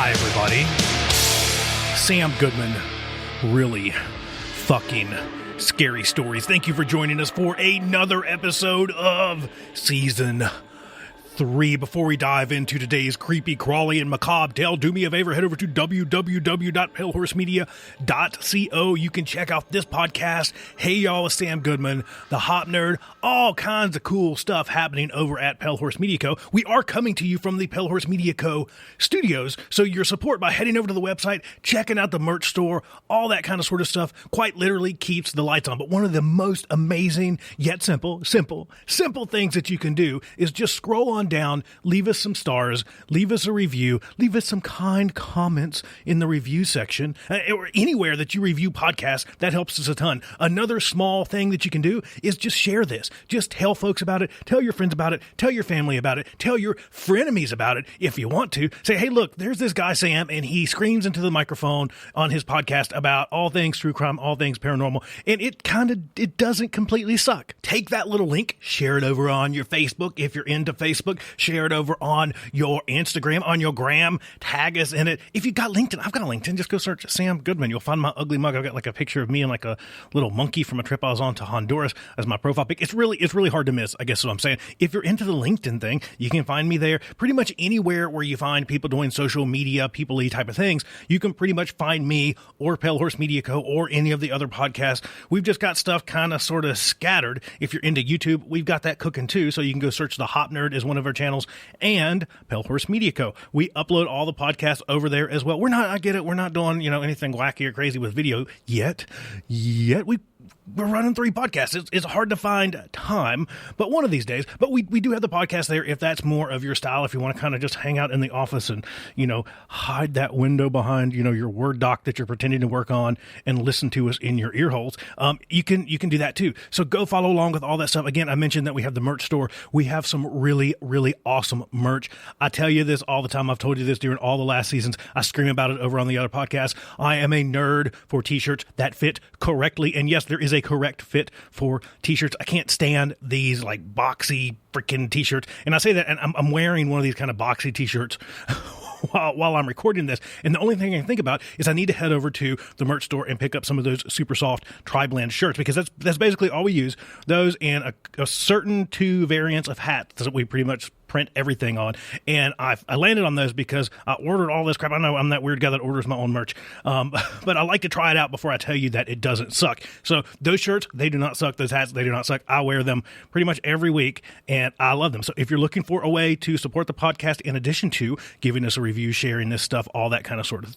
Hi, everybody. Sam Goodman, really fucking scary stories. Thank you for joining us for another episode of Season 3. Before we dive into today's creepy, crawly, and macabre tale, do me a favor, head over to www.palehorsemedia.co. You can check out this podcast, Hey Y'all with Sam Goodman, the Hop Nerd, all kinds of cool stuff happening over at Pale Horse Media Co. We are coming to you from the Pale Horse Media Co. studios, so your support by heading over to the website, checking out the merch store, all that kind of sort of stuff, quite literally keeps the lights on. But one of the most amazing, yet simple things that you can do is just scroll on down, leave us some stars, leave us a review, leave us some kind comments in the review section, or anywhere that you review podcasts. That helps us a ton. Another small thing that you can do is just share this. Just tell folks about it, tell your friends about it, tell your family about it, tell your frenemies about it if you want to. Say, hey, look, there's this guy Sam, and he screams into the microphone on his podcast about all things true crime, all things paranormal, and it doesn't completely suck. Take that little link, share it over on your Facebook if you're into Facebook, share it over on your Instagram, on your gram, tag us in it. If you got LinkedIn, I've got a LinkedIn, just go search Sam Goodman. You'll find my ugly mug. I've got like a picture of me and like a little monkey from a trip I was on to Honduras as my profile pic. It's really hard to miss, I guess is what I'm saying. If you're into the LinkedIn thing, you can find me there. Pretty much anywhere where you find people doing social media, people-y type of things, you can pretty much find me or Pale Horse Media Co. or any of the other podcasts. We've just got stuff kind of sort of scattered. If you're into YouTube, we've got that cooking too, so you can go search The Hop Nerd as one of our channels, and Pale Horse Media Co. We upload all the podcasts over there as well. I get it, we're not doing, anything wacky or crazy with video yet. We're running 3 podcasts. It's hard to find time, but one of these days. But we do have the podcast there if that's more of your style, if you want to kind of just hang out in the office and, hide that window behind, your Word doc that you're pretending to work on and listen to us in your ear holes. You can do that too. So go follow along with all that stuff. Again, I mentioned that we have the merch store. We have some really, really awesome merch. I tell you this all the time. I've told you this during all the last seasons. I scream about it over on the other podcasts. I am a nerd for t-shirts that fit correctly. And yes, there is a correct fit for t-shirts. I can't stand these like boxy freaking t-shirts. And I say that, and I'm wearing one of these kind of boxy t-shirts while I'm recording this. And the only thing I can think about is I need to head over to the merch store and pick up some of those super soft tri-blend shirts, because that's basically all we use. Those and a certain 2 variants of hats that we pretty much print everything on, and I landed on those because I ordered all this crap. I know I'm that weird guy that orders my own merch, but I like to try it out before I tell you that it doesn't suck. So those shirts, they do not suck. Those hats, they do not suck. I wear them pretty much every week, and I love them. So if you're looking for a way to support the podcast in addition to giving us a review, sharing this stuff, all those kind of sort of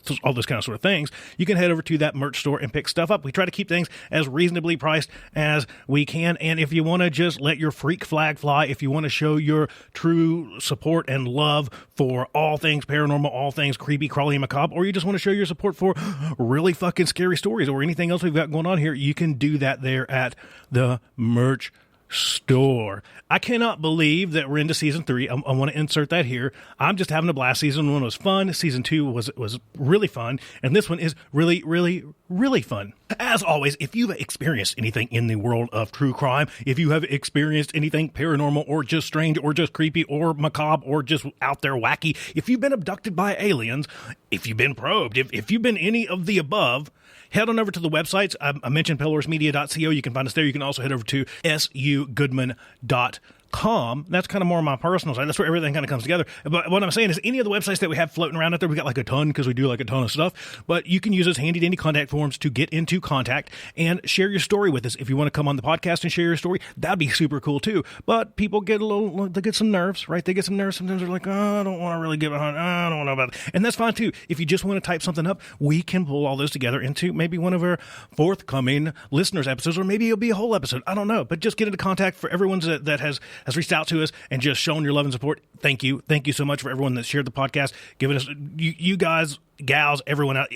things, you can head over to that merch store and pick stuff up. We try to keep things as reasonably priced as we can, and if you want to just let your freak flag fly, if you want to show your true support and love for all things paranormal, all things creepy, crawly, and macabre, or you just want to show your support for really fucking scary stories or anything else we've got going on here, you can do that there at the merch store. I cannot believe that we're into season 3. I want to insert that here. I'm just having a blast. Season 1 was fun. Season 2 was really fun. And this one is really, really, really fun. As always, if you've experienced anything in the world of true crime, if you have experienced anything paranormal or just strange or just creepy or macabre or just out there wacky, if you've been abducted by aliens, if you've been probed, if you've been any of the above, head on over to the websites. I mentioned palehorsemedia.co. You can find us there. You can also head over to sugoodman.com. That's kind of more on my personal side. That's where everything kind of comes together. But what I'm saying is any of the websites that we have floating around out there, we got like a ton because we do like a ton of stuff. But you can use those handy dandy contact forms to get into contact and share your story with us. If you want to come on the podcast and share your story, that'd be super cool too. But people they get some nerves, right? They get some nerves. Sometimes they're like, oh, I don't want to really get behind. I don't know about it. And that's fine too. If you just want to type something up, we can pull all those together into maybe one of our forthcoming listeners episodes, or maybe it'll be a whole episode. I don't know. But just get into contact for everyone that has reached out to us and just shown your love and support. Thank you so much for everyone that shared the podcast, giving us you guys, gals, everyone out,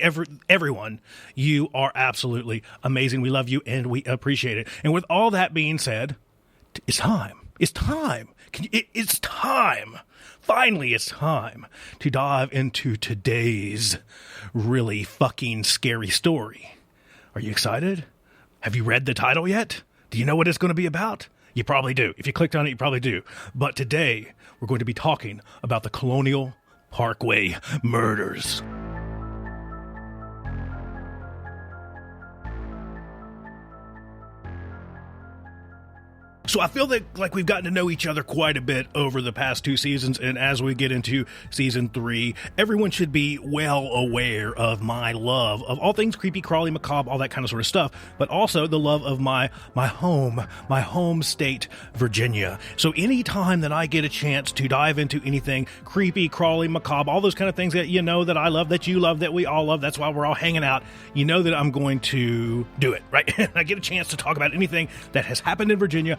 everyone, you are absolutely amazing. We love you and we appreciate it. And with all that being said, it's time. Finally, it's time to dive into today's really fucking scary story. Are you excited? Have you read the title yet? Do you know what it's going to be about? You probably do. If you clicked on it, you probably do. But today, we're going to be talking about the Colonial Parkway Murders. So I feel that like we've gotten to know each other quite a bit over the past 2 seasons, and as we get into season 3, everyone should be well aware of my love of all things creepy, crawly, macabre, all that kind of sort of stuff, but also the love of my home state, Virginia. So anytime that I get a chance to dive into anything creepy, crawly, macabre, all those kind of things that you know that I love, that you love, that we all love, that's why we're all hanging out, you know that I'm going to do it, right? I get a chance to talk about anything that has happened in Virginia.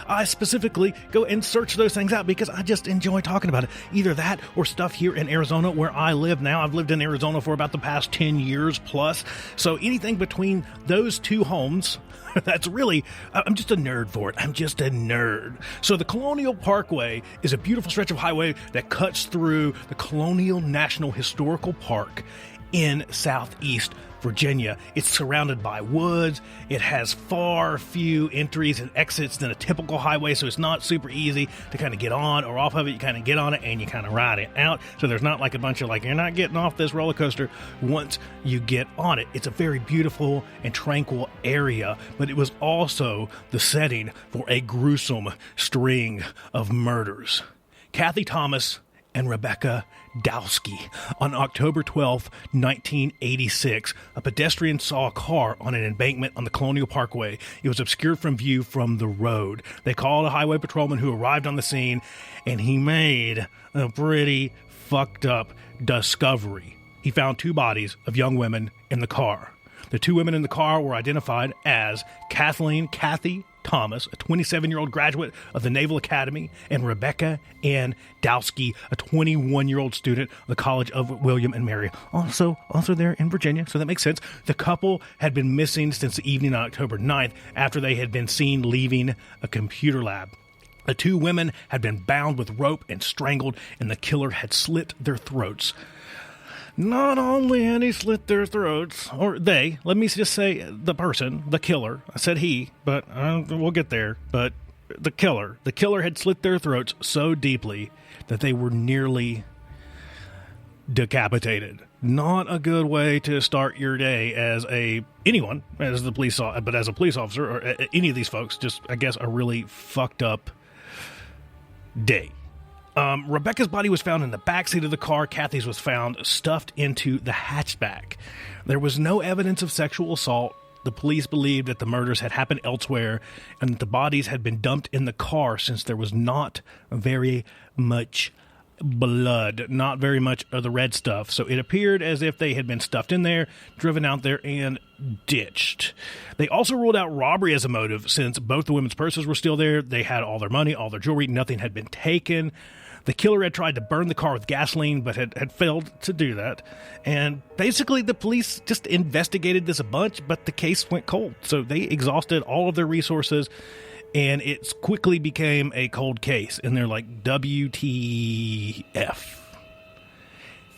I specifically go and search those things out because I just enjoy talking about it. Either that or stuff here in Arizona where I live now. I've lived in Arizona for about the past 10 years plus. So anything between those two homes, that's really, I'm just a nerd for it. I'm just a nerd. So the Colonial Parkway is a beautiful stretch of highway that cuts through the Colonial National Historical Park in southeast Virginia. It's surrounded by woods. It has far few entries and exits than a typical highway, so it's not super easy to kind of get on or off of it. You kind of get on it and you kind of ride it out. So there's not like a bunch of like, you're not getting off this roller coaster once you get on it. It's a very beautiful and tranquil area, but it was also the setting for a gruesome string of murders. Kathy Thomas and Rebecca Dowski. On October 12, 1986, a pedestrian saw a car on an embankment on the Colonial Parkway. It was obscured from view from the road. They called a highway patrolman who arrived on the scene, and he made a pretty fucked up discovery. He found 2 bodies of young women in the car. The 2 women in the car were identified as Kathy Thomas, a 27-year-old graduate of the Naval Academy, and Rebecca Ann Dowski, a 21-year-old student of the College of William and Mary, also there in Virginia, so that makes sense. The couple had been missing since the evening on October 9th after they had been seen leaving a computer lab. The 2 women had been bound with rope and strangled, and the killer had slit their throats. Not only had he slit their throats, or they, let me just say the person, the killer, I said he, but we'll get there, but the killer had slit their throats so deeply that they were nearly decapitated. Not a good way to start your day as a police officer, or any of these folks, just, I guess, a really fucked up day. Rebecca's body was found in the backseat of the car. Kathy's was found stuffed into the hatchback. There was no evidence of sexual assault. The police believed that the murders had happened elsewhere and that the bodies had been dumped in the car since there was not very much blood, not very much of the red stuff. So it appeared as if they had been stuffed in there, driven out there, and ditched. They also ruled out robbery as a motive since both the women's purses were still there. They had all their money, all their jewelry, nothing had been taken. The killer had tried to burn the car with gasoline, but had failed to do that. And basically, the police just investigated this a bunch, but the case went cold. So they exhausted all of their resources, and it quickly became a cold case. And they're like, WTF.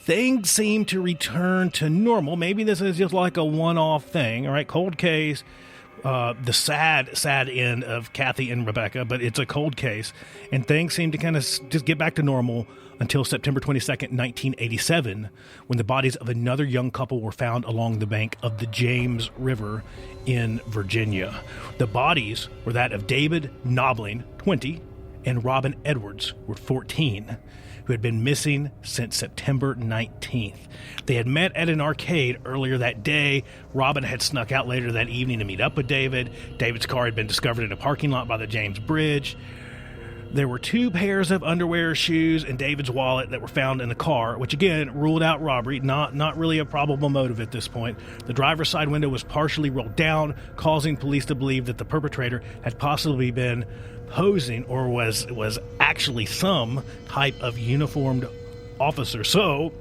Things seem to return to normal. Maybe this is just like a one-off thing. All right, cold case. The sad end of Kathy and Rebecca, but it's a cold case, and things seem to kind of just get back to normal until September 22nd, 1987, when the bodies of another young couple were found along the bank of the James River in Virginia. The bodies were that of David Knobling, 20, and Robin Edwards, were 14, who had been missing since September 19th. They had met at an arcade earlier that day. Robin had snuck out later that evening to meet up with David. David's car had been discovered in a parking lot by the James Bridge. There were 2 pairs of underwear, shoes, and David's wallet that were found in the car, which again ruled out robbery, not really a probable motive at this point. The driver's side window was partially rolled down, causing police to believe that the perpetrator had possibly been posing or was actually some type of uniformed officer. So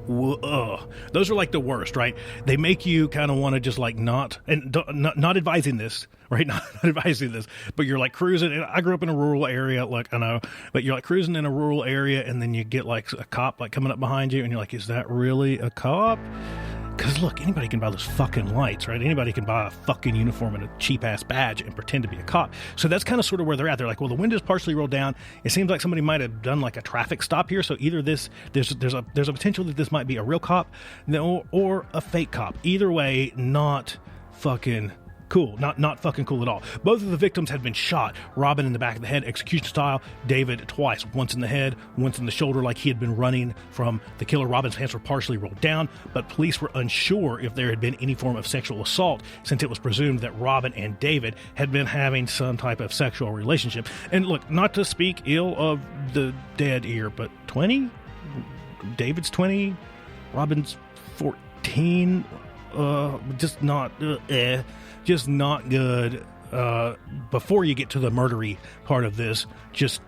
those are like the worst, right? They make you kind of want to just like not advising this, right? Not advising this, but you're like cruising. And I grew up in a rural area, like I know, but you're like cruising in a rural area, and then you get like a cop like coming up behind you, and you're like, is that really a cop? because look, anybody can buy those fucking lights, right? Anybody can buy a fucking uniform and a cheap-ass badge and pretend to be a cop. So that's kind of sort of where they're at. They're like, well, the window's partially rolled down. It seems like somebody might have done like a traffic stop here. So either there's a potential that this might be a real cop or a fake cop. Either way, not fucking cool. Not fucking cool at all. Both of the victims had been shot. Robin in the back of the head, execution style. David twice. Once in the head, once in the shoulder, like he had been running from the killer. Robin's pants were partially rolled down, but police were unsure if there had been any form of sexual assault, since it was presumed that Robin and David had been having some type of sexual relationship. And look, not to speak ill of the dead here, but 20? David's 20? Robin's 14? Just not good. Before you get to the murdery part of this, just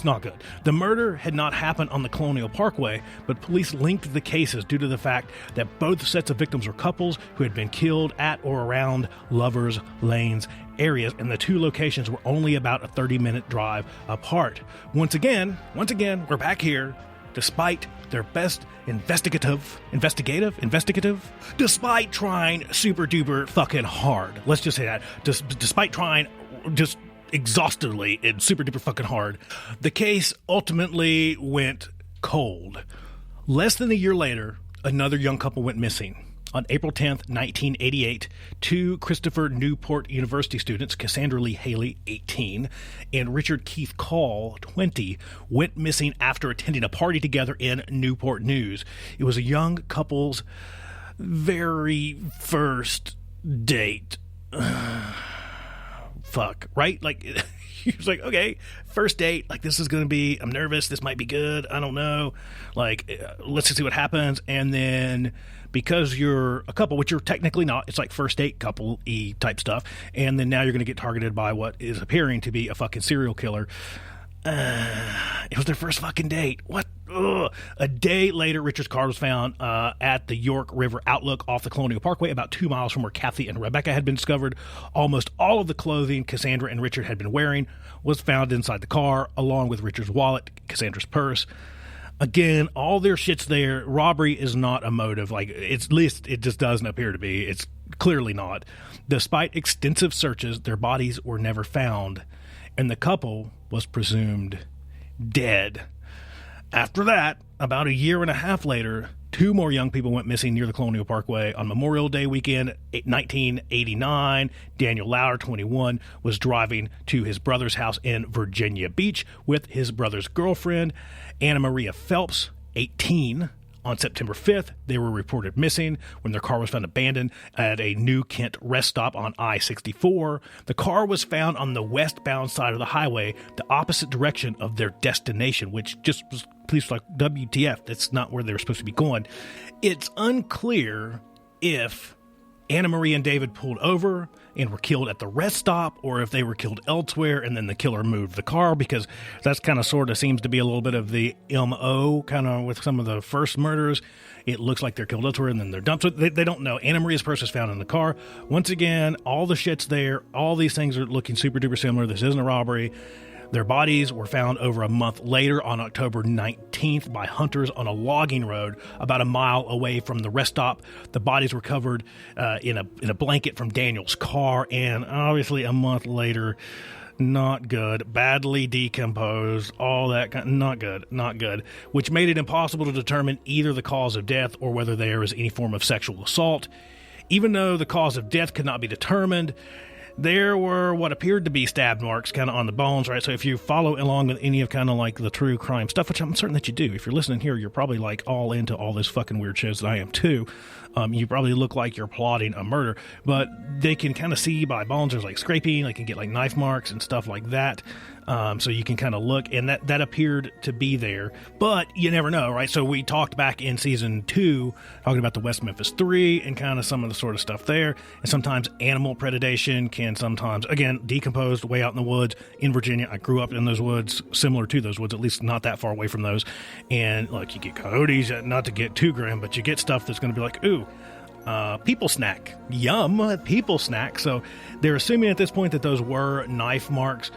not good. The murder had not happened on the Colonial Parkway, but police linked the cases due to the fact that both sets of victims were couples who had been killed at or around Lovers Lanes areas, and the two locations were only about a 30-minute drive apart. Once again, we're back here. Despite their best investigative, despite trying super duper fucking hard. Let's just say that. Despite trying just exhaustively and super duper fucking hard, the case ultimately went cold. Less than a year later, another young couple went missing. On April 10th, 1988, two Christopher Newport University students, Cassandra Lee Haley, 18, and Richard Keith Call, 20, went missing after attending a party together in Newport News. It was a young couple's very first date. Fuck, right? Like, he was like, okay, first date, like, this is going to be, I'm nervous, this might be good, I don't know, like, let's just see what happens. And then, because you're a couple, which you're technically not, it's like first date couple-y type stuff, and then now you're going to get targeted by what is appearing to be a fucking serial killer. It was their first fucking date. What? Ugh. A day later, Richard's car was found at the York River Outlook off the Colonial Parkway, about 2 miles from where Kathy and Rebecca had been discovered. Almost all of the clothing Cassandra and Richard had been wearing was found inside the car, along with Richard's wallet, Cassandra's purse. Again, all their shit's there. Robbery is not a motive. Like, at least it just doesn't appear to be. It's clearly not. Despite extensive searches, their bodies were never found, and the couple was presumed dead. After that, about a year and a half later, two more young people went missing near the Colonial Parkway. On Memorial Day weekend, 1989, Daniel Lauer, 21, was driving to his brother's house in Virginia Beach with his brother's girlfriend, Anna Maria Phelps, 18. On September 5th, they were reported missing when their car was found abandoned at a New Kent rest stop on I-64. The car was found on the westbound side of the highway, the opposite direction of their destination, which just was police like, WTF, that's not where they were supposed to be going. It's unclear if Anna Marie and David pulled over and were killed at the rest stop, or if they were killed elsewhere and then the killer moved the car, because that's kind of sort of seems to be a little bit of the MO kind of with some of the first murders. It looks like they're killed elsewhere and then they're dumped. So they don't know. Anna Maria's purse was found in the car. Once again, all the shit's there. All these things are looking super duper similar. This isn't a robbery. Their bodies were found over a month later on October 19th by hunters on a logging road about a mile away from the rest stop. The bodies were covered in a blanket from Daniel's car, and obviously a month later, not good, badly decomposed, all that kind, not good, which made it impossible to determine either the cause of death or whether there was any form of sexual assault. Even though the cause of death could not be determined, there were what appeared to be stab marks kind of on the bones, right? So if you follow along with any of kind of like the true crime stuff, which I'm certain that you do, if you're listening here, you're probably like all into all this fucking weird shows that I am too. You probably look like you're plotting a murder, but they can kind of see by bones, there's like scraping, they can get like knife marks and stuff like that. So you can kind of look, and that appeared to be there, but you never know, right? So we talked back in season 2, talking about the West Memphis 3 and kind of some of the sort of stuff there. And sometimes animal predation can sometimes, again, decomposed way out in the woods in Virginia. I grew up in those woods, similar to those woods, at least not that far away from those. And like you get coyotes, not to get too grim, but you get stuff that's going to be like, ooh, people snack. Yum, people snack. So they're assuming at this point that those were knife marks,